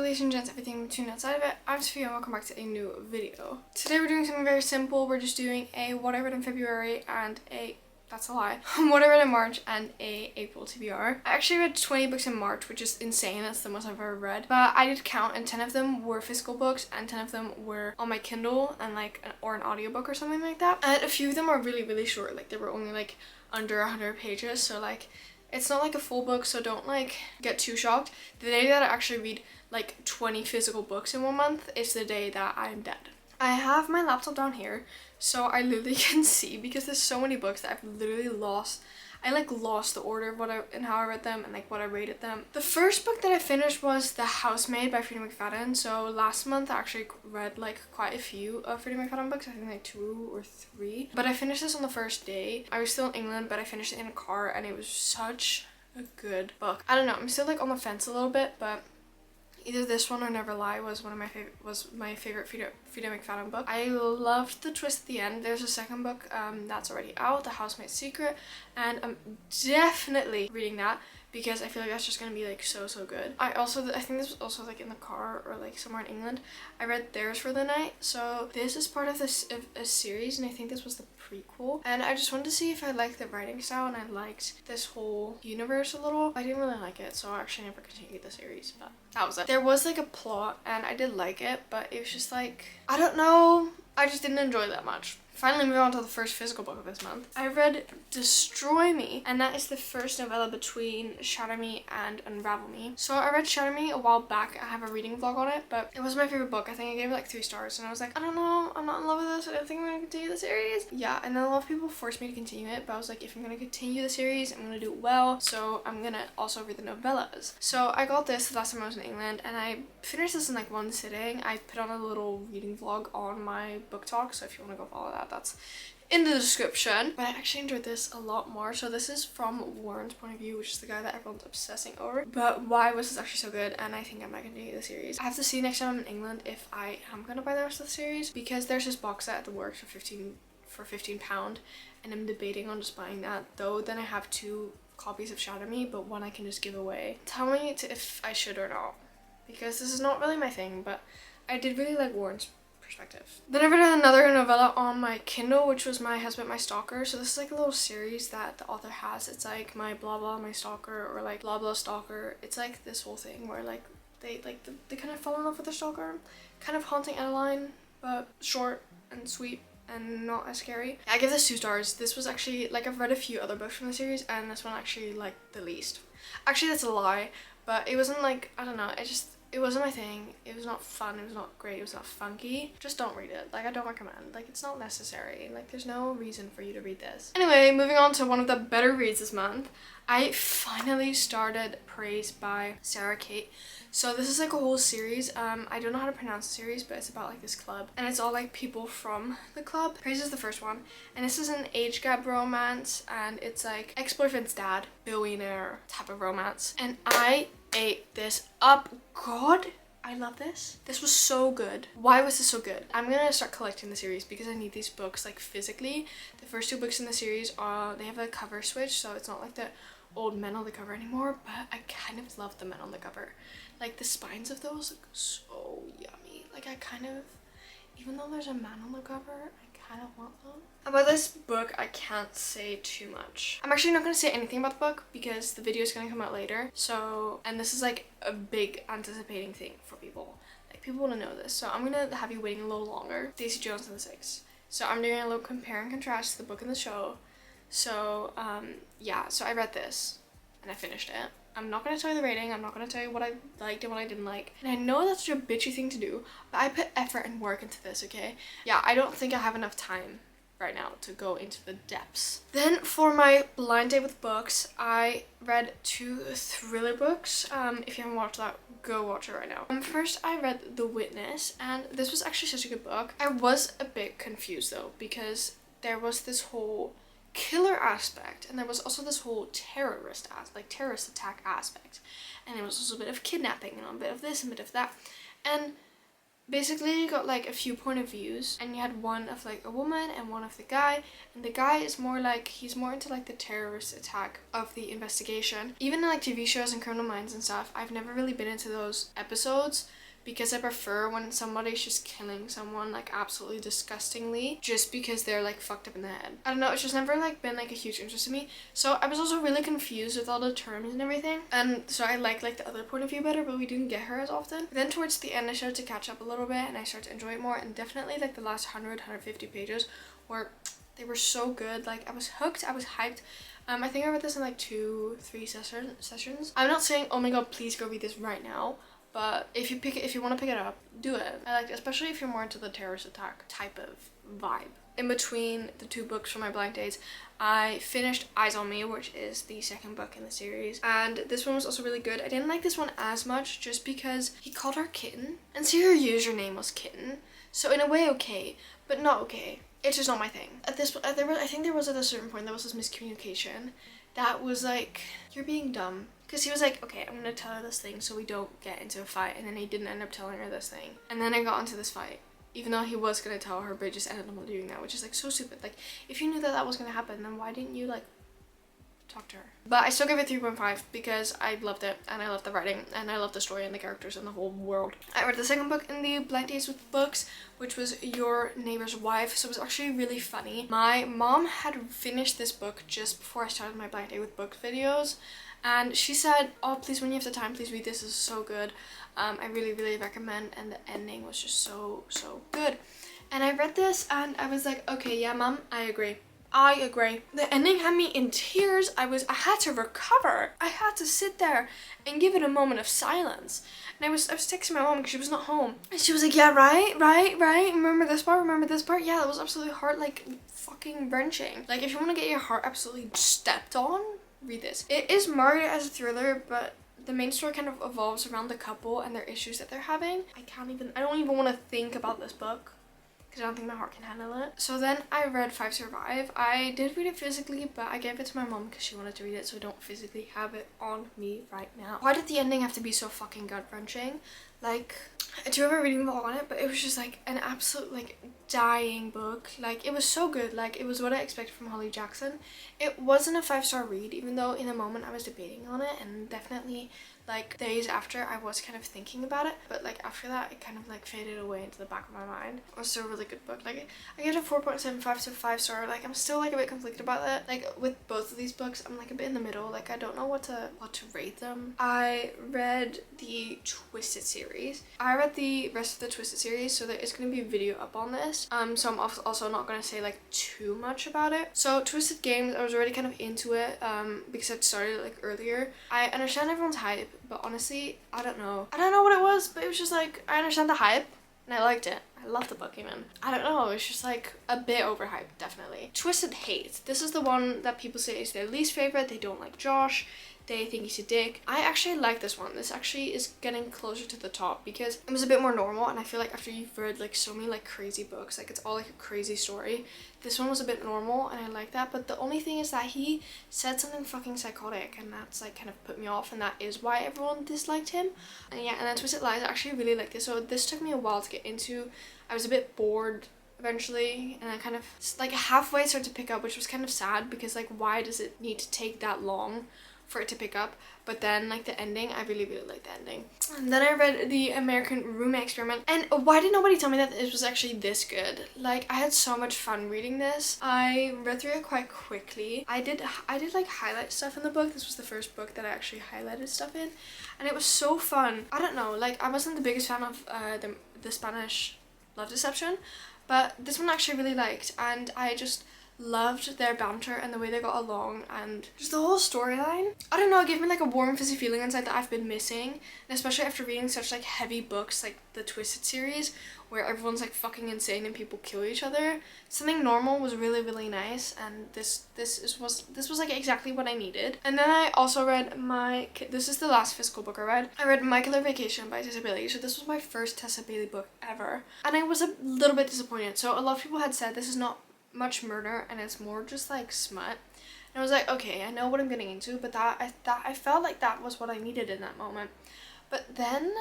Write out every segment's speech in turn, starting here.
ladies and gents, everything between outside of it. I'm Sophia and welcome back to a new video. Today we're doing something very simple. We're just doing a what I read in February and a, that's a lie, what I read in March and a April TBR. I actually read 20 books in March, which is insane. That's the most I've ever read. But I did count and 10 of them were physical books and 10 of them were on my Kindle and or an audiobook or something like that. And a few of them are really, really short. Like they were only like under 100 pages. So like it's not like a full book, so don't like get too shocked. The day that I actually read like 20 physical books in 1 month is the day that I'm dead. I have my laptop down here so I literally can see, because there's so many books that I've literally lost. I like lost the order of and how I read them and like what I rated them. The first book that I finished was The Housemaid by Freida McFadden. So last month I actually read like quite a few of Freida McFadden books, I think like 2 or 3. But I finished this on the first day. I was still in England, but I finished it in a car and it was such a good book. I don't know, I'm still like on the fence a little bit, but either this one or Never Lie was my favorite Freida McFadden book. I loved the twist at the end. There's a second book that's already out, The Housemaid's Secret, and I'm definitely reading that because I feel like that's just gonna be like so good. I think this was also like in the car or like somewhere in England. I read Theirs for the Night. So this is part of a series, and I think this was the prequel. And I just wanted to see if I liked the writing style and I liked this whole universe a little. I didn't really like it, so I actually never continued the series, but that was it. There was like a plot and I did like it, but it was just like, I don't know, I just didn't enjoy it that much. Finally moving on to the first physical book of this month. I read Destroy Me, and that is the first novella between Shatter Me and Unravel Me. So I read Shatter Me a while back. I have a reading vlog on it, but it was my favorite book. I think I gave it like 3 stars and I was like, I don't know, I'm not in love with this. I don't think I'm gonna continue the series. Yeah, and then a lot of people forced me to continue it, but I was like, if I'm gonna continue the series, I'm gonna do it well. So I'm gonna also read the novellas. So I got this the last time I was in England and I finished this in like 1 sitting. I put on a little reading vlog on my book talk, so if you want to go follow that, that's in the description. But I actually enjoyed this a lot more. So this is from Warren's point of view, which is the guy that everyone's obsessing over. But why was this actually so good? And I think I might continue the series. I have to see next time I'm in England if I am gonna buy the rest of the series, because there's this box set at the works for £15 and I'm debating on just buying that, though then I have 2 copies of Shatter Me, but one I can just give away. Tell me if I should or not, because this is not really my thing, but I did really like Warren's perspective. Then I read another novella on my Kindle, which was My Husband, My Stalker. So this is like a little series that the author has. It's like My Blah Blah, My Stalker, or like Blah Blah Stalker. It's like this whole thing where like they kind of fall in love with their stalker. Kind of Haunting Adeline, but short and sweet and not as scary. I give this 2 stars. This was actually, like, I've read a few other books from the series and this one actually liked the least. Actually, that's a lie, but it wasn't like, I don't know, it wasn't my thing. It was not fun, it was not great, it was not funky. Just don't read it. Like, I don't recommend. Like, it's not necessary. Like, there's no reason for you to read this. Anyway, moving on to one of the better reads this month. I finally started Praise by Sarah Kate. So this is like a whole series. I don't know how to pronounce the series, but it's about like this club and it's all like people from the club. Praise is the first one, and this is an age gap romance, and it's like ex-boyfriend's dad, billionaire type of romance, and I ate this up. God, I love this. This was so good. Why was this so good? I'm gonna start collecting the series because I need these books like physically. The first 2 books in the series are, they have a cover switch, so it's not like the old men on the cover anymore, but I kind of love the men on the cover. Like the spines of those look so yummy. Like I kind of, even though there's a man on the cover, I kind of want them. About this book, I can't say too much. I'm actually not going to say anything about the book because the video is going to come out later. So, and this is like a big anticipating thing for people. Like people want to know this. So I'm going to have you waiting a little longer. Daisy Jones and the Six. So I'm doing a little compare and contrast to the book and the show. So, yeah, so I read this and I finished it. I'm not going to tell you the rating, I'm not going to tell you what I liked and what I didn't like. And I know that's such a bitchy thing to do, but I put effort and work into this, okay? Yeah, I don't think I have enough time right now to go into the depths. Then for my blind date with books, I read 2 thriller books. If you haven't watched that, go watch it right now. First I read The Witness, and this was actually such a good book. I was a bit confused though, because there was this whole killer aspect and there was also this whole terrorist attack aspect, and there was also a bit of kidnapping and a bit of this and a bit of that, and basically you got like a few point of views, and you had one of like a woman and one of the guy, and the guy is more like, he's more into like the terrorist attack of the investigation. Even in like TV shows and Criminal Minds and stuff, I've never really been into those episodes, because I prefer when somebody's just killing someone like absolutely disgustingly just because they're like fucked up in the head. I don't know, it's just never like been like a huge interest in me. So I was also really confused with all the terms and everything, and so I like the other point of view better, but we didn't get her as often. But then towards the end I started to catch up a little bit and I started to enjoy it more, and definitely like the last 150 pages were, they were so good. Like I was hooked, I was hyped. I think I read this in like 2-3 sessions. I'm not saying, oh my god, please go read this right now. But if you want to pick it up, do it. I like it, especially if you're more into the terrorist attack type of vibe. In between the 2 books from my blank dates, I finished Eyes on Me, which is the second book in the series. And this one was also really good. I didn't like this one as much just because he called her Kitten. And so her username was Kitten. So in a way okay, but not okay. It's just not my thing. I think there was at a certain point, there was this miscommunication that was like, you're being dumb. Because he was like, okay, I'm gonna tell her this thing so we don't get into a fight, and then he didn't end up telling her this thing. And then I got into this fight, even though he was gonna tell her, but he just ended up not doing that, which is like so stupid. Like, if you knew that that was gonna happen, then why didn't you like talk to her? But I still give it 3.5 because I loved it, and I loved the writing, and I loved the story and the characters and the whole world. I read the second book in the Blank Dates with Books, which was Your Neighbor's Wife, so it was actually really funny. My mom had finished this book just before I started my Blank Date with Books videos, and she said, oh, please, when you have the time, please read this. This is so good. I really recommend, and the ending was just so good. And I read this and I was like, okay, yeah, mom, I agree. The ending had me in tears. I had to recover. I had to sit there and give it a moment of silence. And I was texting my mom because she was not home. And she was like, yeah, right. Remember this part? Yeah, that was absolutely heart, like, fucking wrenching. Like, if you want to get your heart absolutely stepped on, read this. It is marketed as a thriller, but the main story kind of evolves around the couple and their issues that they're having. I don't even want to think about this book, because I don't think my heart can handle it. So then I read 5 Survive. I did read it physically, but I gave it to my mom because she wanted to read it, so I don't physically have it on me right now. Why did the ending have to be so fucking gut-wrenching? Like, I do have a reading vlog on it, but it was just like an absolute like dying book. Like, it was so good. Like, it was what I expected from Holly Jackson. It wasn't a 5-star read, even though in the moment I was debating on it, and definitely like days after I was kind of thinking about it, but like after that it kind of like faded away into the back of my mind. It was still a really good book. Like, I gave it a 4.75 to 5-star. Like, I'm still like a bit conflicted about that. Like, with both of these books, I'm like a bit in the middle. Like, I don't know what to rate them. I read the Twisted series. I read the rest of the Twisted series, so there is going to be a video up on this. So I'm also not going to say like too much about it. So Twisted Games, I was already kind of into it because I'd started like earlier. I understand everyone's hype, but honestly, I don't know what it was, but it was just like, I understand the hype and I liked it. I loved the book even. I don't know, it's just like a bit overhyped, definitely. Twisted Hate. This is the one that people say is their least favorite. They don't like Josh. They think he's a dick. I actually like this one. This actually is getting closer to the top because it was a bit more normal, and I feel like after you've read like so many like crazy books, like it's all like a crazy story, this one was a bit normal and I like that. But the only thing is that he said something fucking psychotic, and that's like kind of put me off, and that is why everyone disliked him. And yeah, and then Twisted Lies, I actually really like this. So this took me a while to get into. I was a bit bored eventually, and I kind of like halfway started to pick up, which was kind of sad because like, why does it need to take that long for it to pick up? But then like the ending, I really like the ending. And then I read The American Roommate Experiment, and why did nobody tell me that it was actually this good? Like, I had so much fun reading this. I read through it quite quickly. I did like highlight stuff in the book. This was the first book that I actually highlighted stuff in, and it was so fun. I don't know, like, I wasn't the biggest fan of the Spanish Love Deception, but this one I actually really liked, and I just loved their banter and the way they got along, and just the whole storyline. I don't know, it gave me like a warm fuzzy feeling inside that I've been missing, and especially after reading such like heavy books like the Twisted series where everyone's like fucking insane and people kill each other. Something normal was really nice, and this was like exactly what I needed. And then I also read this is the last physical book I read. I read My Killer Vacation by Tessa Bailey. So this was my first Tessa Bailey book ever, and I was a little bit disappointed. So a lot of people had said this is not much murder and it's more just like smut, and I was like, okay, I know what I'm getting into, but I felt like that was what I needed in that moment. But then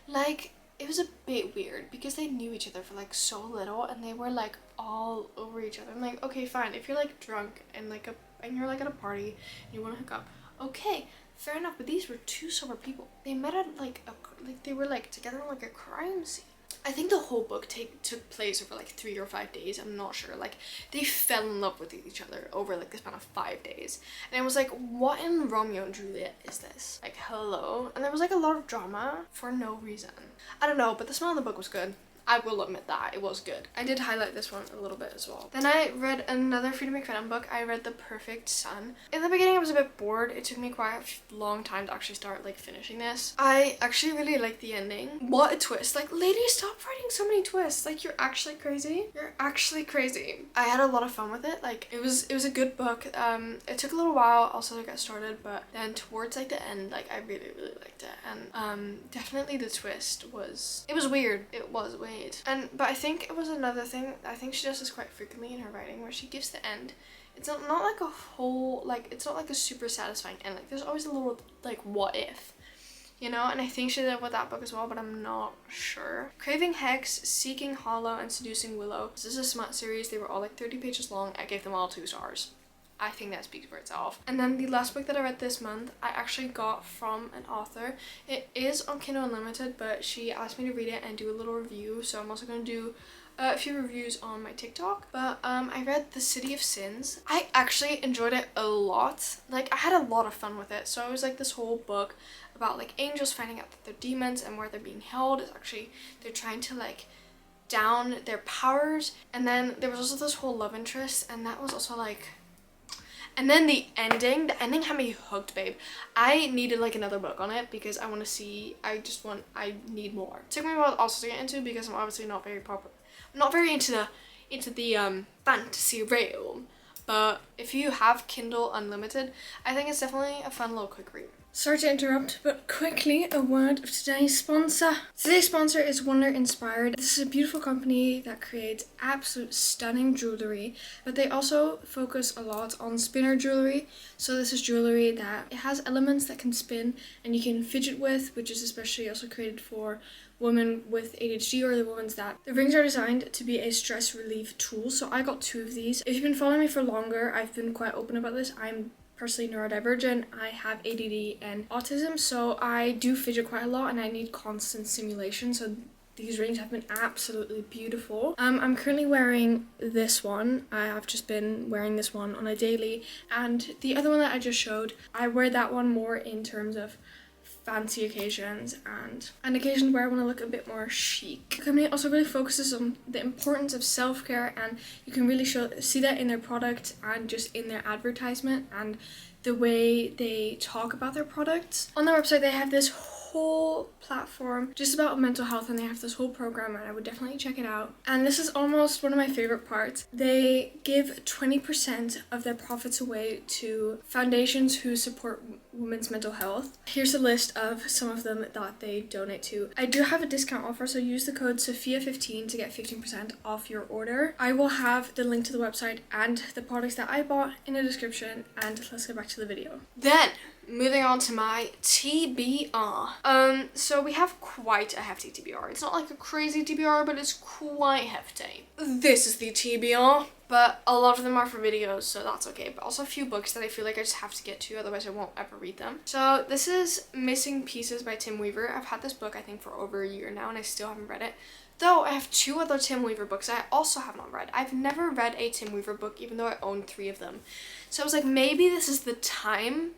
like it was a bit weird because they knew each other for like so little and they were like all over each other. I'm like, okay, fine, if you're like drunk and and you're like at a party and you want to hook up, okay, fair enough. But these were two sober people. They met at like they were like together on like a crime scene. I think the whole book took place over like 3 or 5 days. I'm not sure. Like they fell in love with each other over like the span of 5 days. And I was like, what in Romeo and Juliet is this? Like, hello? And there was like a lot of drama for no reason. I don't know, but the smell of the book was good. I will admit that it was good. I did highlight this one a little bit as well. Then I read another Freedom McFadden book. I read The Perfect Son. In the beginning I was a bit bored. It took me quite a long time to actually start like finishing this. I actually really liked the ending. What a twist. Like, lady, stop writing so many twists. Like, you're actually crazy. You're actually crazy. I had a lot of fun with it. Like, it was a good book. It took a little while also to get started, but then towards like the end, like I really liked it. And definitely the twist was, it was weird. It was weird. But I think it was another thing. I think she does this quite frequently in her writing, where she gives the end. It's not like a whole, like, it's not like a super satisfying end. Like, there's always a little like what if, you know. And I think she did with that book as well, but I'm not sure. Craving Hex, Seeking Hollow, and Seducing Willow. This is a smut series. They were all like 30 pages long. I gave them all 2 stars. I think that speaks for itself. And then the last book that I read this month, I actually got from an author. It is on Kindle Unlimited, but she asked me to read it and do a little review. So I'm also going to do a few reviews on my TikTok. But I read The City of Sins. I actually enjoyed it a lot. Like, I had a lot of fun with it. So it was like this whole book about like angels finding out that they're demons and where they're being held. It's actually, they're trying to like down their powers. And then there was also this whole love interest, and that was also like, and then the ending had me hooked, babe. I needed like another book on it because I want to see, I need more. It took me a while also to get into because I'm obviously not very into the fantasy realm. But if you have Kindle Unlimited, I think it's definitely a fun little quick read. Sorry to interrupt, but quickly, a word of today's sponsor. Today's sponsor is Wonder Inspired. This is a beautiful company that creates absolute stunning jewelry, but they also focus a lot on spinner jewelry. So this is jewelry that it has elements that can spin and you can fidget with, which is especially also created for women with ADHD or the women's that the rings are designed to be a stress relief tool. So I got 2 of these. If you've been following me for longer, I've been quite open about this. I'm personally neurodivergent. I have ADD and autism, so I do fidget quite a lot and I need constant stimulation. So these rings have been absolutely beautiful. I'm currently wearing this one. I have just been wearing this one on a daily, and the other one that I just showed, I wear that one more in terms of fancy occasions and occasions where I want to look a bit more chic. The company also really focuses on the importance of self-care, and you can really see that in their product and just in their advertisement and the way they talk about their products. On their website they have this whole platform just about mental health, and they have this whole program, and I would definitely check it out. And this is almost one of my favorite parts. They give 20% of their profits away to foundations who support women's mental health. Here's a list of some of them that they donate to. I do have a discount offer, so use the code Sophia15 to get 15% off your order. I will have the link to the website and the products that I bought in the description, and let's get back to the video. Then moving on to my TBR. So we have quite a hefty TBR. It's not like a crazy TBR, but it's quite hefty. This is the TBR, but a lot of them are for videos, so that's okay. But also a few books that I feel like I just have to get to, otherwise I won't ever read them. So this is Missing Pieces by Tim Weaver. I've had this book I think for over a year now, and I still haven't read it. Though I have 2 other Tim Weaver books I also have not read. I've never read a Tim Weaver book, even though I own 3 of them. So I was like, maybe this is the time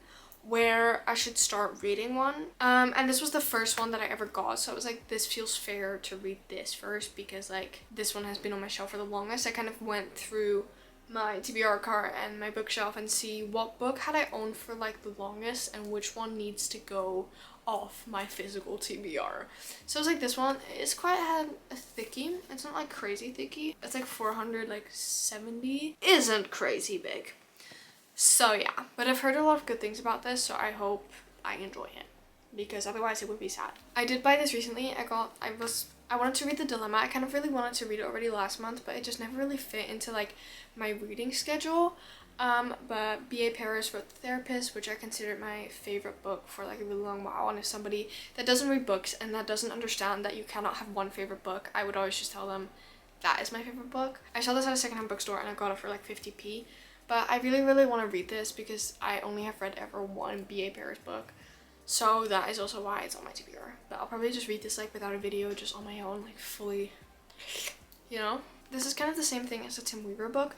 where I should start reading one. And this was the first one that I ever got, so I was like, this feels fair to read this first because like this one has been on my shelf for the longest. I kind of went through my TBR cart and my bookshelf and see what book had I owned for like the longest and which one needs to go off my physical TBR. So I was like, this one is quite a thickie. It's not like crazy thicky. It's like 470. Isn't crazy big. So yeah, but I've heard a lot of good things about this, so I hope I enjoy it, because otherwise it would be sad. I did buy this recently. I wanted to read The Dilemma. I kind of really wanted to read it already last month, but it just never really fit into like my reading schedule. But B.A. Paris wrote The Therapist, which I considered my favorite book for like a really long while. And as somebody that doesn't read books and that doesn't understand that you cannot have one favorite book, I would always just tell them that is my favorite book. I saw this at a secondhand bookstore and I got it for like 50p. But I really want to read this because I only have read ever one B.A. Paris book. So that is also why it's on my TBR. But I'll probably just read this like without a video, just on my own, like fully, you know? This is kind of the same thing as a Tim Weaver book,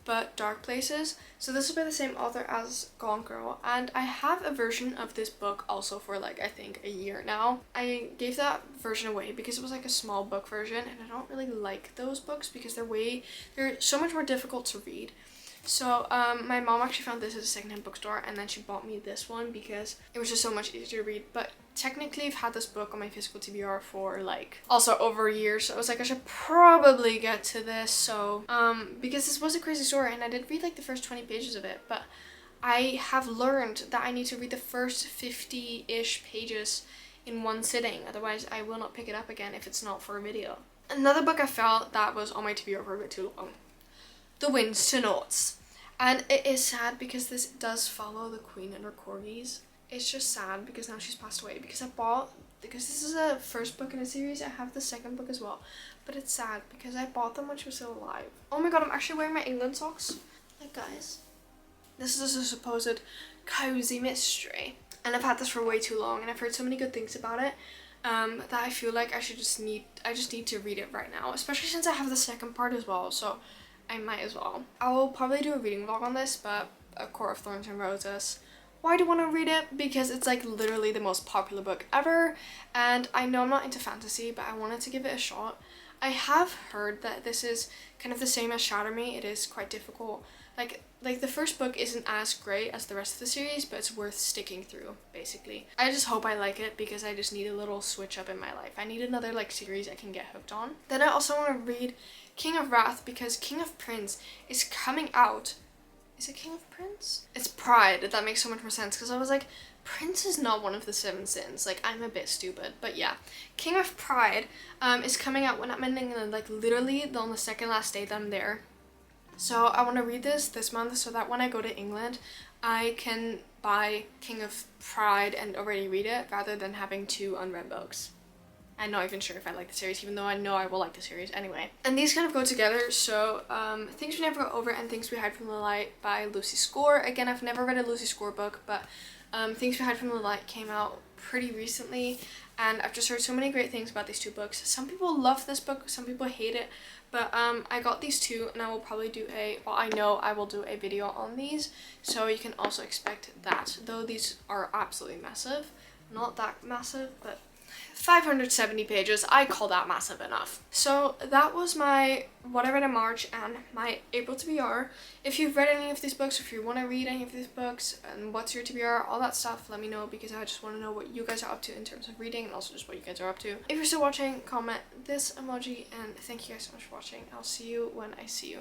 but Dark Places. So this is by the same author as Gone Girl, and I have a version of this book also for like I think a year now. I gave that version away because it was like a small book version, and I don't really like those books because they're so much more difficult to read. So my mom actually found this at a secondhand bookstore, and then she bought me this one because it was just so much easier to read. But technically I've had this book on my physical TBR for like also over a year, so I was like I should probably get to this. So because this was a crazy story and I did read like the first 20 pages of it, but I have learned that I need to read the first 50-ish pages in one sitting, otherwise I will not pick it up again if it's not for a video. Another book I felt that was on my TBR for a bit too long, The Winds to Noughts. And it is sad because this does follow the Queen and her corgis. It's just sad because now she's passed away, because this is a first book in a series, I have the second book as well. But it's sad because I bought them when she was still alive. Oh my god, I'm actually wearing my England socks. Like guys, this is a supposed cozy mystery. And I've had this for way too long and I've heard so many good things about it. That I feel like I just need to read it right now, especially since I have the second part as well, so I might as well. I will probably do a reading vlog on this, but A Court of Thorns and Roses. Why do I want to read it? Because it's like literally the most popular book ever, and I know I'm not into fantasy, but I wanted to give it a shot. I have heard that this is kind of the same as Shatter Me. It is quite difficult. Like the first book isn't as great as the rest of the series, but it's worth sticking through, basically. I just hope I like it because I just need a little switch up in my life. I need another like series I can get hooked on. Then I also want to read King of Wrath because King of Prince is coming out. Is it King of Prince? It's Pride. That makes so much more sense because I was like, Prince is not one of the 7 sins. Like, I'm a bit stupid. But yeah, King of Pride is coming out when I'm in England, like literally on the second last day that I'm there. So I want to read this month so that when I go to England, I can buy King of Pride and already read it rather than having 2 unread books. I'm not even sure if I like the series, even though I know I will like the series anyway. And these kind of go together, so Things We Never Got Over and Things We Hide From the Light by Lucy Score. Again, I've never read a Lucy Score book, but Things We Hide From the Light came out pretty recently, and I've just heard so many great things about these 2 books. Some people love this book, some people hate it, but I got these 2 and I will probably do I know I will do a video on these, so you can also expect that, though these are absolutely massive. Not that massive, but 570 pages, I call that massive enough. So that was my what I read in March and my April TBR. If you've read any of these books, if you want to read any of these books, and what's your TBR, all that stuff, let me know, because I just want to know what you guys are up to in terms of reading and also just what you guys are up to. If you're still watching, comment this emoji, and thank you guys so much for watching. I'll see you when I see you.